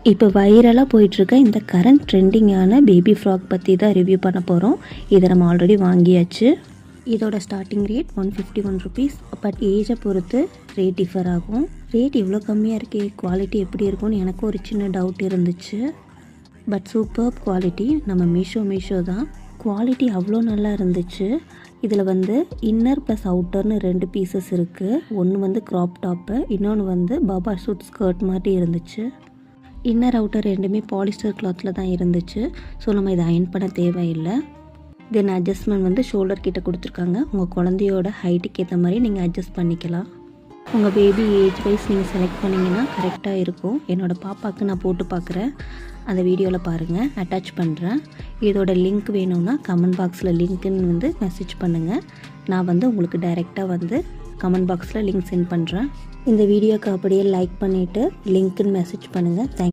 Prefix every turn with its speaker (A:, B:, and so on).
A: இப்போ வைரலாக போயிட்டுருக்க இந்த கரண்ட் ட்ரெண்டிங்கான பேபி ஃப்ராக் பற்றி தான் ரிவ்யூ பண்ண போகிறோம். இதை நம்ம ஆல்ரெடி வாங்கியாச்சு. இதோட ஸ்டார்டிங் ரேட் 151 ருபீஸ். பட் ஏஜை பொறுத்து ரேட் டிஃபர் ஆகும். ரேட் இவ்வளோ கம்மியாக இருக்கே, குவாலிட்டி எப்படி இருக்கும்னு எனக்கு ஒரு சின்ன டவுட் இருந்துச்சு. But super quality. நம்ம மீஷோ தான். குவாலிட்டி அவ்வளோ நல்லா இருந்துச்சு. இதில் இன்னர் ப்ளஸ் அவுட்டர்னு 2 பீசஸ் இருக்குது. ஒன்று க்ராப் டாப்பு, இன்னொன்று பாபா சூட் ஸ்கர்ட் மாதிரி இருந்துச்சு. இன்னர் அவுட்டர் ரெண்டுமே பாலிஸ்டர் கிளாத்தில் தான் இருந்துச்சு. ஸோ நம்ம இதை அயன் பண்ண தேவையில்லை. தென் அட்ஜஸ்ட்மெண்ட் ஷோல்டர் கிட்ட கொடுத்துருக்காங்க. உங்கள் குழந்தையோட ஹைட்டுக்கு ஏற்ற மாதிரி நீங்கள் அட்ஜஸ்ட் பண்ணிக்கலாம். உங்கள் பேபி ஏஜ் வைஸ் நீங்கள் செலக்ட் பண்ணிங்கன்னா கரெக்டாக இருக்கும். என்னோடய பாப்பாவுக்கு நான் போட்டு பார்க்குறேன், அந்த வீடியோவில் பாருங்கள், அட்டாச் பண்ணுறேன். இதோட லிங்க் வேணும்னா கமெண்ட் பாக்ஸில் லிங்க்குன்னு மெசேஜ் பண்ணுங்கள். நான் உங்களுக்கு டைரெக்டாக கமெண்ட் பாக்ஸில் லிங்க் சென்ட் பண்ணுறேன். இந்த வீடியோக்கு அப்படியே லைக் பண்ணிவிட்டு லிங்க்குன்னு மெசேஜ் பண்ணுங்கள். தேங்க்யூ.